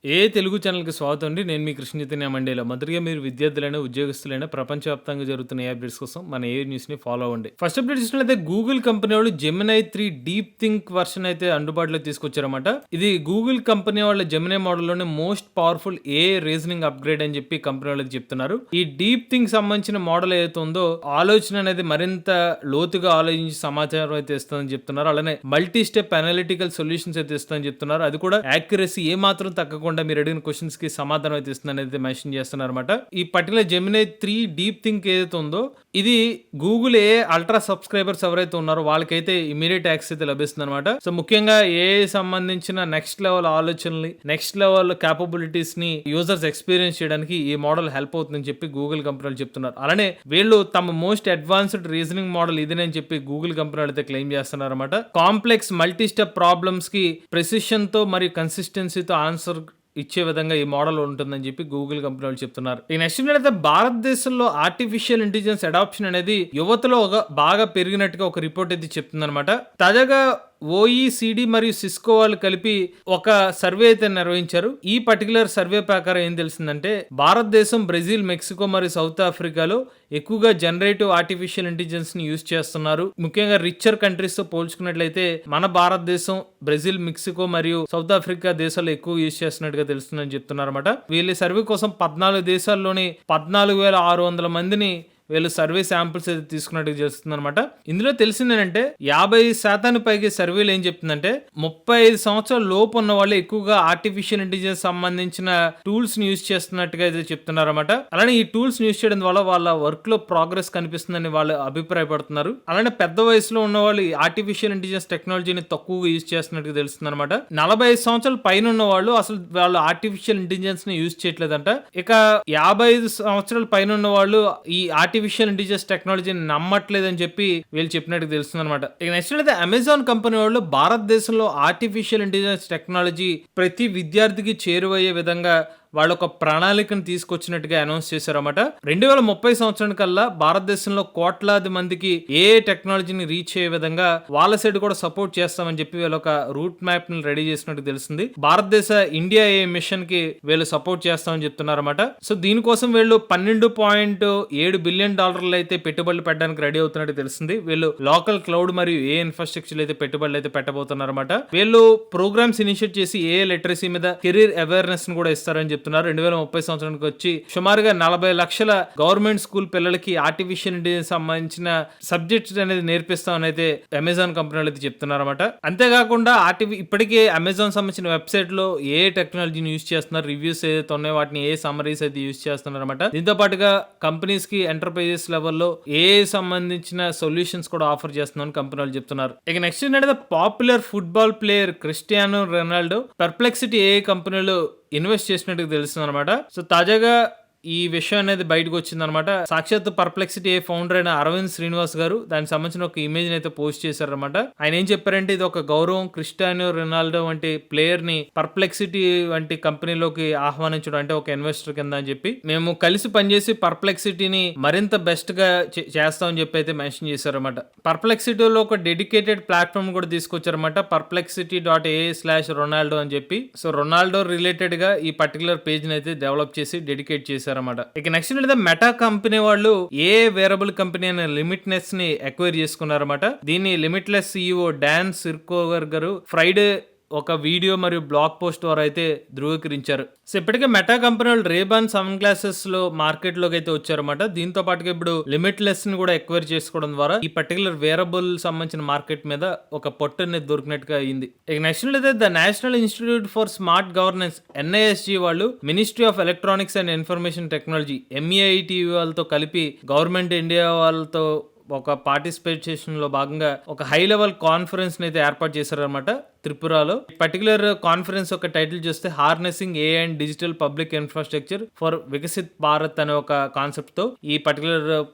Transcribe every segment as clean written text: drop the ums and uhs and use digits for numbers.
తెలుగు ఛానల్‌కి స్వాగతం అండి. నేను మీ కృష్ణ చైతన్య మండేల. మొదటిగా మీరు విద్యార్థులైనా, ఉద్యోగస్తులైనా ప్రపంచవ్యాప్తంగా జరుగుతున్న ఏ అప్డేట్స్ కోసం మన న్యూస్‌ని ఫాలో అవ్వండి. ఫస్ట్ అప్డేట్ చూసినట్లయితే గూగుల్ కంపెనీ వాళ్ళు జెమినీ 3 డీప్ థింక్ వర్షన్ అయితే అందుబాటులోకి తీసుకొచ్చారన్నమాట. ఇది గూగుల్ కంపెనీ వాళ్ళ జెమినీ మోడల్‌లోనే మోస్ట్ పవర్‌ఫుల్ రీజనింగ్ అప్‌గ్రేడ్ అని చెప్పి కంపెనీ వాళ్ళకి చెప్తున్నారు. ఈ డీప్ థింక్ సంబంధించిన మోడల్ ఏదైతే ఉందో ఆలోచన అనేది మరింత లోతుగా ఆలోచించి సమాచారం అయితే ఇస్తుందని చెప్తున్నారు. అలానే మల్టీ స్టెప్ అనలిటికల్ సొల్యూషన్స్ అయితే ఇస్తుందని చెప్తున్నారు. అది కూడా యాక్యురసీ ఏ మాత్రం తగ్గకుండా మీరు అడిగిన క్వశ్చన్స్ కి సమాధానం అయితే ఇస్తుందని అయితే మెన్షన్ చేస్తున్నారు అనమాట. ఈ పర్టికులర్ జెమినీ 3 డీప్ థింక్ ఏదైతే ఉందో ఇది గూగుల్ అల్ట్రా సబ్స్క్రైబర్స్ ఎవరైతే ఉన్నారో వాళ్ళకైతే ఇమీడియట్ యాక్సెస్ అయితే లభిస్తుంది అనమాట. సో ముఖ్యంగా సంబంధించిన నెక్స్ట్ లెవెల్ ఆలోచనలు, నెక్స్ట్ లెవెల్ క్యాపబిలిటీస్ ని యూజర్స్ ఎక్స్పీరియన్స్ చేయడానికి ఈ మోడల్ హెల్ప్ అవుతుందని చెప్పి గూగుల్ కంపెనీలు చెప్తున్నారు. అలానే వీళ్ళు తమ మోస్ట్ అడ్వాన్స్డ్ రీజనింగ్ మోడల్ ఇదేనని చెప్పి గూగుల్ కంపెనీలు అయితే క్లెయిమ్ చేస్తున్నారు అనమాట. కాంప్లెక్స్ మల్టీ స్టెప్ ప్రాబ్లమ్స్ కి ప్రెసిషన్ తో మరియు కన్సిస్టెన్సీతో ఆన్సర్ ఇచ్చే విధంగా ఈ మోడల్ ఉంటుందని చెప్పి గూగుల్ కంపెనీ వాళ్ళు చెప్తున్నారు. ఈ నెక్స్ట్ అయితే భారతదేశంలో ఆర్టిఫిషియల్ ఇంటెలిజెన్స్ అడాప్షన్ అనేది యువతలో బాగా పెరిగినట్టుగా ఒక రిపోర్ట్ అయితే చెప్తుందన్నమాట. తాజాగా OECD మరియు సిస్కో వాళ్ళు కలిపి ఒక సర్వే అయితే నిర్వహించారు. ఈ పర్టికులర్ సర్వే ప్రకారం ఏం తెలిసిందంటే భారతదేశం, బ్రెజిల్, మెక్సికో మరియు సౌత్ ఆఫ్రికాలో ఎక్కువగా జనరేటివ్ ఆర్టిఫిషియల్ ఇంటెలిజెన్స్ ని యూజ్ చేస్తున్నారు. ముఖ్యంగా రిచర్ కంట్రీస్ తో పోల్చుకున్నట్లయితే మన భారతదేశం, బ్రెజిల్, మెక్సికో మరియు సౌత్ ఆఫ్రికా దేశాల్లో ఎక్కువ యూజ్ చేస్తున్నట్టుగా తెలుస్తుందని చెప్తున్నారు అనమాట. వీళ్ళ సర్వే కోసం 14 దేశాల్లోని 14,600 మందిని వీళ్ళు సర్వే శాంపుల్స్ అయితే తీసుకున్నట్టు చేస్తుంది అనమాట. ఇందులో తెలిసిందేంటంటే 50% పైకి సర్వేలు ఏం చెప్తుందంటే 35 సంవత్సరాల లోపు ఉన్న వాళ్ళు ఎక్కువగా ఆర్టిఫిషియల్ ఇంటెలిజెన్స్ సంబంధించిన టూల్స్ ని యూజ్ చేస్తున్నట్టుగా అయితే చెప్తున్నారు అనమాట. అలానే ఈ టూల్స్ యూజ్ చేయడం వల్ల వాళ్ళ వర్క్ లో ప్రోగ్రెస్ కనిపిస్తుందని వాళ్ళు అభిప్రాయపడుతున్నారు. అలానే పెద్ద వయసులో ఉన్న వాళ్ళు ఆర్టిఫిషియల్ ఇంటెలిజెన్స్ టెక్నాలజీని తక్కువగా యూజ్ చేస్తున్నట్టుగా తెలుస్తుంది అనమాట. 45 సంవత్సరాల పైన ఉన్న వాళ్ళు అసలు వాళ్ళు ఆర్టిఫిషియల్ ఇంటెలిజెన్స్ ని యూజ్ చేయట్లేదంట. ఇక 55 సంవత్సరాల పైన ఉన్న వాళ్ళు ఈ ఆర్టిఫిషియల్ ఇంటెలిజెన్స్ టెక్నాలజీని నమ్మట్లేదని చెప్పి వీళ్ళు చెప్పినట్టు తెలుస్తుంది అనమాట. ఇక నెక్స్ట్ అయితే అమెజాన్ కంపెనీ వాళ్ళు భారతదేశంలో ఆర్టిఫిషియల్ ఇంటెలిజెన్స్ టెక్నాలజీ ప్రతి విద్యార్థికి చేరువయ్యే విధంగా వాళ్ళు ఒక ప్రణాళికను తీసుకొచ్చినట్టుగా అనౌన్స్ చేశారన్నమాట. 2030 సంవత్సరం కల్లా భారతదేశంలో కోట్లాది మందికి టెక్నాలజీని రీచ్ అయ్యే విధంగా వాళ్ళ సైడ్ కూడా సపోర్ట్ చేస్తామని చెప్పి వీళ్ళు ఒక రూట్ మ్యాప్ ని రెడీ చేసినట్టు తెలిసింది. భారతదేశ ఇండియా మిషన్ కి వీళ్ళు సపోర్ట్ చేస్తామని చెప్తున్నారన్నమాట. సో దీనికోసం వీళ్ళు $12.7 బిలియన్ అయితే పెట్టుబడులు పెట్టడానికి రెడీ అవుతున్నట్టు తెలిసింది. వీళ్ళు లోకల్ క్లౌడ్ మరియు ఇన్ఫ్రాస్ట్రక్చర్ అయితే పెట్టుబడులు అయితే పెట్టబోతున్నారన్నమాట. వీళ్ళు ప్రోగ్రామ్స్ ఇనిషియేట్ చేసి లిటరసీ మీద కెరీర్ అవేర్నెస్ ని కూడా ఇస్తారని చెప్తున్నారు. 2030 సంవత్సరానికి వచ్చి సుమారుగా 40 లక్షల గవర్నమెంట్ స్కూల్ పిల్లలకి ఆర్టిఫిషియల్ ఇంటెలిజెన్స్ సంబంధించిన సబ్జెక్ట్స్ అనేది నేర్పిస్తామని అయితే అమెజాన్ కంపెనీలు అయితే చెప్తున్నారన్నమాట. అంతేకాకుండా ఇప్పటికే అమెజాన్ సంబంధించిన వెబ్సైట్ లో టెక్నాలజీని యూజ్ చేస్తున్నారు, రివ్యూస్ ఏదైతే ఉన్నాయో వాటిని సమ్మరీస్ అయితే యూజ్ చేస్తున్నారన్నమాట. దీంతో పాటుగా కంపెనీస్ కి ఎంటర్ప్రైజెస్ లెవెల్లో సంబంధించిన సొల్యూషన్స్ కూడా ఆఫర్ చేస్తున్నామని కంపెనీలు చెప్తున్నారు. ఇక నెక్స్ట్ ఏంటంటే popular football player Cristiano Ronaldo Perplexity కంపెనీలో ఇన్వెస్ట్ చేసినట్టు తెలుస్తుంది అనమాట. సో తాజాగా ఈ విషయం అనేది బయటకు వచ్చిందనమాట. సాక్షాత్ పర్ప్లెక్సిటీ ఫౌండర్ అయిన అరవింద్ శ్రీనివాస్ గారు దానికి సంబంధించిన ఒక ఇమేజ్ అయితే పోస్ట్ చేశారనమాట. ఆయన ఏం చెప్పారంటే ఇది ఒక గౌరవం, క్రిస్టియానో రొనాల్డో వంటి ప్లేయర్ ని పర్ప్లెక్సిటీ వంటి కంపెనీలోకి ఆహ్వానించడం అంటే ఒక ఇన్వెస్టర్ కింద అని చెప్పి మేము కలిసి పనిచేసి పర్ప్లెక్సిటీని మరింత బెస్ట్ గా చేస్తామని చెప్పి అయితే మెన్షన్ చేశారన్నమాట. పర్ప్లెక్సిటీలో ఒక డెడికేటెడ్ ప్లాట్ఫామ్ కూడా తీసుకొచ్చారన్నమాట. perplexity.a/Ronaldo అని చెప్పి. సో రొనాల్డో రిలేటెడ్ గా ఈ పర్టికులర్ పేజ్ ని అయితే డెవలప్ చేసి డెడికేట్ చేశారు. ఇక నెక్స్ట్ మెటా కంపెనీ వాళ్ళు వేరబుల్ కంపెనీ అనే లిమిట్నెస్ ని అక్వైర్ చేసుకున్నారన్నమాట. దీన్ని లిమిట్లెస్ CEO డాన్ సిర్కోవర్ గారు ఫ్రైడే ఒక వీడియో మరియు బ్లాగ్ పోస్ట్ ద్వారా అయితే ధృవీకరించారు. సో ఇప్పటికే మెటా కంపెనీ వాళ్ళు రేబాన్ సన్ గ్లాసెస్ లో మార్కెట్ లోకి అయితే వచ్చారన్నమాట. దీంతో పాటుగా ఇప్పుడు లిమిట్లెస్ ని కూడా ఎక్వైర్ చేసుకోవడం ద్వారా ఈ పర్టికులర్ వేరబుల్ సంబంధించిన మార్కెట్ మీద ఒక పొట్టు అనేది దొరికినట్టుగా అయింది. ఇక నెక్స్ట్ అయితే the national institute for smart governance NIST వాళ్ళు ministry of electronics and information technology MEIT వాళ్ళతో కలిపి గవర్నమెంట్ ఇండియా వాళ్ళతో ఒక పార్టిసిపేషన్ లో భాగంగా ఒక హై లెవెల్ కాన్ఫరెన్స్ అయితే ఏర్పాటు చేశారనమాట త్రిపురలో. పర్టికులర్ కాన్ఫరెన్స్ ఒక టైటిల్ చూస్తే harnessing and digital public infrastructure for Viksit Bharat అనే ఒక కాన్సెప్ట్ తో ఈ పర్టికులర్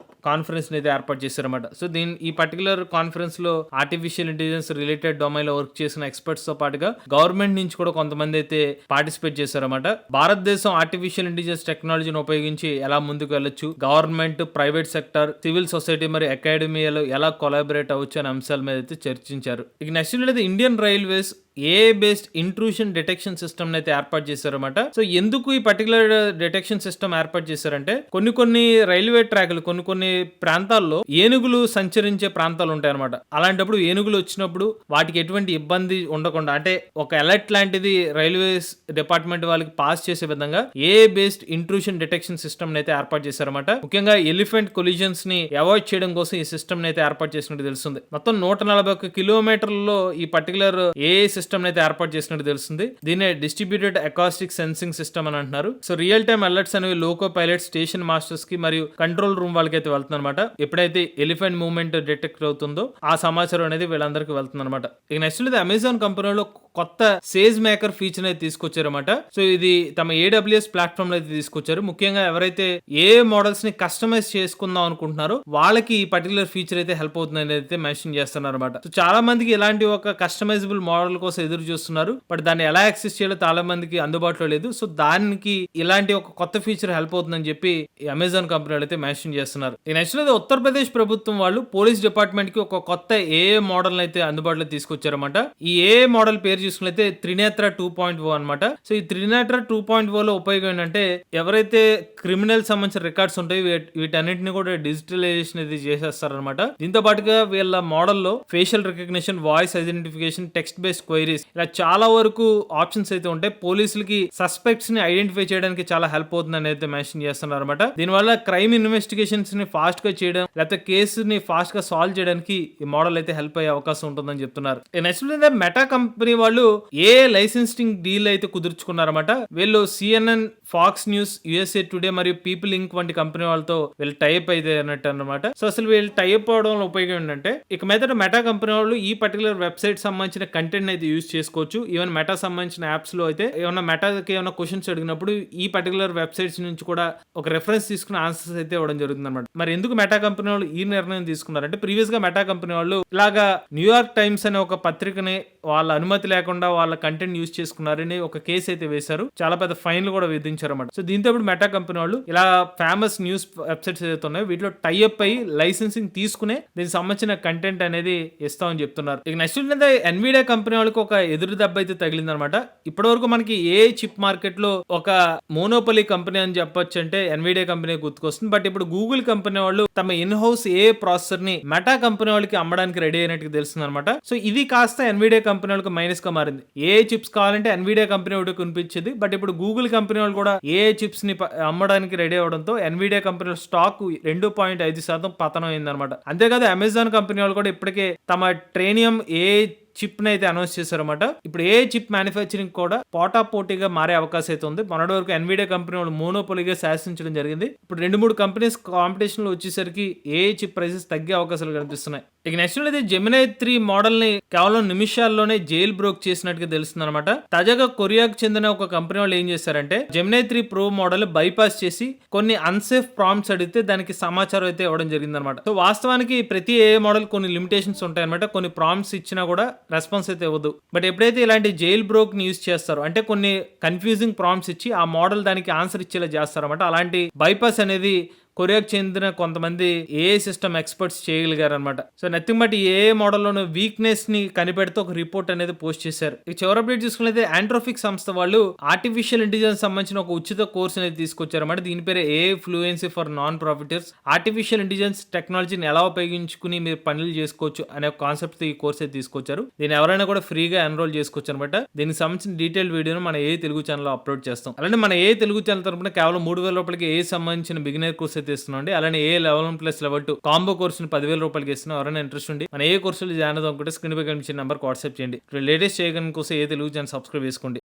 కాన్ఫరెన్స్ అయితే ఏర్పాటు చేశారన్నమాట. సో ఈ పర్టికులర్ కాన్ఫరెన్స్ లో ఆర్టిఫిషియల్ ఇంటెలిజెన్స్ రిలేటెడ్ డొమైన్ లో వర్క్ చేసిన ఎక్స్పర్ట్స్ తో పాటుగా గవర్నమెంట్ నుంచి కూడా కొంతమంది అయితే పార్టిసిపేట్ చేశారన్నమాట. భారతదేశం ఆర్టిఫిషియల్ ఇంటెలిజెన్స్ టెక్నాలజీని ఉపయోగించి ఎలా ముందుకు వెళ్ళొచ్చు, government, private sector, civil society మరియు అకాడమీలో ఎలా కొలాబరేట్ అవ్వచ్చు అనే అంశాల మీద అయితే చర్చించారు. ఇక నెక్స్ట్ ఇండియన్ రైల్వేస్ ఏ బేస్డ్ ఇంట్రూషన్ డిటెక్షన్ సిస్టమ్ అయితే ఏర్పాటు చేశారన్నమాట. సో ఎందుకు ఈ పర్టికులర్ డిటెక్షన్ సిస్టమ్ ఏర్పాటు చేశారంటే కొన్ని రైల్వే ట్రాక్లు కొన్ని ప్రాంతాల్లో ఏనుగులు సంచరించే ప్రాంతాలు ఉంటాయన్నమాట. అలాంటప్పుడు ఏనుగులు వచ్చినప్పుడు వాటికి ఎటువంటి ఇబ్బంది ఉండకుండా, అంటే ఒక అలర్ట్ లాంటిది రైల్వేస్ డిపార్ట్మెంట్ వాళ్ళకి పాస్ చేసే విధంగా ఏ బేస్డ్ ఇంట్రూషన్ డిటెక్షన్ సిస్టమ్ అయితే ఏర్పాటు చేశారన్నమాట. ముఖ్యంగా ఎలిఫెంట్ కొలిజన్స్ ని అవాయిడ్ చేయడం కోసం ఈ సిస్టమ్ అయితే ఏర్పాటు చేసినట్టు తెలుస్తుంది. మొత్తం 141 కిలోమీటర్లలో ఈ పర్టికులర్ ఏ సిస్టమ్ అయితే ఏర్పాటు చేసినట్టు తెలుస్తుంది. దీన్ని డిస్ట్రిబ్యూటెడ్ అకాస్టిక్ సెన్సింగ్ సిస్టమ్ అని అంటున్నారు. సో రియల్ టైమ్ అలర్ట్స్ అనేవి లోకో పైలట్, స్టేషన్ మాస్టర్స్ కి మరియు కంట్రోల్ రూమ్ వాళ్ళకి అయితే వెళ్తుంది అనమాట. ఎప్పుడైతే ఎలిఫెంట్ మూవ్మెంట్ డిటెక్ట్ అవుతుందో ఆ సమాచారం అనేది వీళ్ళందరికీ వెళ్తుంది అనమాట. ఇక నెక్స్ట్ అమెజాన్ కంపెనీలో కొత్త సేజ్ మేకర్ ఫీచర్ అయితే తీసుకొచ్చారన్నమాట. సో ఇది తమ AWS ప్లాట్ఫామ్ లో అయితే తీసుకొచ్చారు. ముఖ్యంగా ఎవరైతే ఏ మోడల్స్ ని కస్టమైజ్ చేసుకుందాం అనుకుంటున్నారో వాళ్ళకి ఈ పర్టికులర్ ఫీచర్ అయితే హెల్ప్ అవుతుందని అయితే మెన్షన్ చేస్తున్నారు అనమాట. సో చాలా మందికి ఇలాంటి ఒక కస్టమైజబుల్ మోడల్ కోసం ఎదురు చూస్తున్నారు. బట్ దాన్ని ఎలా యాక్సెస్ చేయాలో చాలా మందికి అందుబాటులో లేదు. సో దానికి ఇలాంటి ఒక కొత్త ఫీచర్ హెల్ప్ అవుతుందని చెప్పి అమెజాన్ కంపెనీ అయితే మెన్షన్ చేస్తున్నారు. ఈ నెక్స్ట్ ఉత్తరప్రదేశ్ ప్రభుత్వం వాళ్ళు పోలీస్ డిపార్ట్మెంట్ కి ఒక కొత్త AI మోడల్ అయితే అందుబాటులో తీసుకొచ్చారన్నమాట. ఈ AI మోడల్ పేరు చూసుకున్నైతే త్రినేత్ర 2.0 అనమాట. సో ఈ త్రినేత్ర 2.0 లో ఉపయోగం ఏంటంటే ఎవరైతే క్రిమినల్ సంబంధించిన రికార్డ్స్ ఉంటాయి వీటన్నిటిని కూడా డిజిటలైజేషన్ అయితే చేసేస్తారనమాట. దీంతో పాటుగా వీళ్ళ మోడల్లో facial recognition, voice identification, text based queries ఇలా చాలా వరకు ఆప్షన్స్ అయితే ఉంటాయి. పోలీసులకి సస్పెక్ట్స్ ని ఐడెంటిఫై చేయడానికి చాలా హెల్ప్ అవుతుందని అయితే మెన్షన్ చేస్తున్నారు అనమాట. దీనివల్ల క్రైమ్ ఇన్వెస్టిగేషన్స్ ని ఫాస్ట్ గా చేయడం లేకపోతే కేసుని ఫాస్ట్ గా సాల్వ్ చేయడానికి ఈ మోడల్ అయితే హెల్ప్ అయ్యే అవకాశం ఉంటుందని చెప్తున్నారు. నెక్స్ట్ మెటా కంపెనీ వాళ్ళు ఏ లైసెన్సింగ్ డీల్ అయితే కుదుర్చుకున్నారన్నమాట. వీళ్ళు CNN, Fox News, USA today మరియు పీపుల్ ఇంక్ వంటి కంపెనీ వాళ్ళతో వీళ్ళు టైప్ అయితే అన్నట్టు అనమాట. సో అసలు వీళ్ళు టైప్ అవడం వల్ల ఉపయోగం ఏంటంటే ఇక మీద మెటా కంపెనీ వాళ్ళు ఈ పర్టికులర్ వెబ్సైట్ సంబంధించిన కంటెంట్ అయితే యూజ్ చేసుకోవచ్చు. ఈవెన్ మెటా సంబంధించిన యాప్స్ లో అయితే ఏమైనా మెటాకి ఏమైనా క్వశ్చన్స్ అడిగినప్పుడు ఈ పర్టికులర్ వెబ్సైట్స్ నుంచి కూడా ఒక రెఫరెన్స్ తీసుకుని ఆన్సర్స్ అయితే ఇవ్వడం జరుగుతుంది అనమాట. మరి ఎందుకు మెటా కంపెనీ వాళ్ళు ఈ నిర్ణయం తీసుకున్నారంటే ప్రీవియస్ గా మెటా కంపెనీ వాళ్ళు ఇలాగా న్యూయార్క్ టైమ్స్ అనే ఒక పత్రికని వాళ్ళ అనుమతి లేకుండా వాళ్ళ కంటెంట్ యూజ్ చేసుకున్నారని ఒక కేసు అయితే వేశారు. చాలా పెద్ద ఫైన్లు కూడా విధించారు అన్నమాట. సో దీంతో ఇప్పుడు మెటా కంపెనీ వాళ్ళు ఇలా ఫేమస్ న్యూస్ వెబ్సైట్స్ ఏదైతే ఉన్నాయో వీటిలో టైఅప్ అయ్యి లైసెన్సింగ్ తీసుకునే దీనికి సంబంధించిన కంటెంట్ అనేది ఇస్తామని చెప్తున్నారు. ఇక నెక్స్ట్ ఎన్విడియా కంపెనీ వాళ్ళకి ఒక ఎదురు దెబ్బ అయితే తగిలిందనమాట. ఇప్పటి వరకు మనకి ఏ చిప్ మార్కెట్ లో ఒక మోనోపలి కంపెనీ అని చెప్పొచ్చు అంటే ఎన్విడియా కంపెనీ గుర్తుకొస్తుంది. బట్ ఇప్పుడు గూగుల్ కంపెనీ వాళ్ళు తమ ఇన్ హౌస్ ఏ ప్రాసెసర్ ని మెటా కంపెనీ వాళ్ళకి అమ్మడానికి రెడీ అయినట్టు తెలుస్తుంది అనమాట. సో ఇది కాస్త ఎన్విడియా కంపెనీ వాళ్ళకి మైనస్ గా మారింది. ఏ చిప్స్ కావాలంటే ఎన్విడియా కంపెనీ ఒకటి కనిపించేది. బట్ ఇప్పుడు గూగుల్ కంపెనీ వాళ్ళు కూడా ఏ చిప్స్ ని అమ్మడానికి రెడీ అవడంతో ఎన్విడియా కంపెనీ స్టాక్ 2.5% పతనం అయిందనమాట. అంతేకాదు అమెజాన్ కంపెనీ వాళ్ళు కూడా ఇప్పటికే తమ ట్రేనియం ఏ చిప్ ని అయితే అనౌన్స్ చేశారన్నమాట. ఇప్పుడు ఏ చిప్ మ్యానుఫ్యాక్చరింగ్ కూడా పోటాపోటీగా మారే అవకాశం అయితే ఉంది. మొన్నటి వరకు ఎన్విడియా కంపెనీ వాళ్ళు మోనోపోలీగా శాసించడం జరిగింది. ఇప్పుడు 2-3 కంపెనీస్ కాంపిటీషన్ లో వచ్చేసరికి ఏ చిప్ ప్రైసెస్ తగ్గే అవకాశాలు కనిపిస్తున్నాయి. ఇక నెక్స్ట్ అయితే Gemini 3 మోడల్ ని కేవలం నిమిషాల్లోనే జైల్ బ్రోక్ చేసినట్టుగా తెలుస్తుంది అనమాట. తాజాగా కొరియాకు చెందిన ఒక కంపెనీ వాళ్ళు ఏం చేశారంటే Gemini 3 Pro మోడల్ బైపాస్ చేసి కొన్ని అన్సేఫ్ ప్రాంప్ట్స్ అడిగితే దానికి సమాచారం అయితే ఇవ్వడం జరిగింది అనమాట. సో వాస్తవానికి ప్రతి ఏ మోడల్ కొన్ని లిమిటేషన్స్ ఉంటాయి అనమాట. కొన్ని ప్రాంప్ట్స్ ఇచ్చినా కూడా రెస్పాన్స్ అయితే ఇవ్వదు. బట్ ఎప్పుడైతే ఇలాంటి జైల్ బ్రోక్ ని యూజ్ చేస్తారో అంటే కొన్ని కన్ఫ్యూజింగ్ ప్రాంప్ట్స్ ఇచ్చి ఆ మోడల్ దానికి ఆన్సర్ ఇచ్చేలా చేస్తారన్నమాట. అలాంటి బైపాస్ అనేది కొరియాకు చెందిన కొంతమంది ఏ సిస్టమ్ ఎక్స్పర్ట్స్ చేయగలిగారు అనమాట. సో నథింగ్ బట్ ఏ మోడల్లోని వీక్నెస్ ని కనిపెడుతూ ఒక రిపోర్ట్ అనేది పోస్ట్ చేశారు. ఇక చివరి అప్డేట్ చూసుకున్నట్లయితే ఆంట్రోఫిక్ సంస్థ వాళ్ళు ఆర్టిఫిషియల్ ఇంటెలిజెన్స్ సంబంధించిన ఒక ఉచిత కోర్స్ అనేది తీసుకొచ్చారన్నమాట. దీని పేరు a fluency for non profiters. Artificial intelligence టెక్నాలజీని ఎలా ఉపయోగించుకుని మీరు పనులు చేసుకోవచ్చు అనే కాన్సెప్ట్ తో ఈ కోర్స్ అయితే తీసుకొచ్చారు. దీన్ని ఎవరైనా కూడా ఫ్రీగా ఎన్రోల్ చేసుకోవచ్చు అనమాట. దీనికి సంబంధించిన డీటెయిల్ వీడియోను మన ఏ తెలుగు ఛానల్ లో అప్లోడ్ చేస్తాం. అలానే మన ఏ తెలుగు ఛానల్ తరపున కేవలం 3,000 రూపాయలకి ఏ సంబంధించిన బిగినర్ కోర్స్ ఇస్తున్నాండి. అలానే A level 1 plus level 2 combo కోర్సుని 10,000 రూపాయలకి ఇస్తున్నాం. ఎవరైనా ఇంట్రెస్ట్ ఉండి మన ఏ కోర్సులు జాయిన్ అవుతాం అనుకుంటే స్క్రీన్ పై కనిపించిన నెంబర్ వాట్సాప్ చేయండి. లేటెస్ట్ చేయడం కోసం ఏ తెలుగు ఛానల్ సబ్స్క్రైబ్ చేసుకోండి.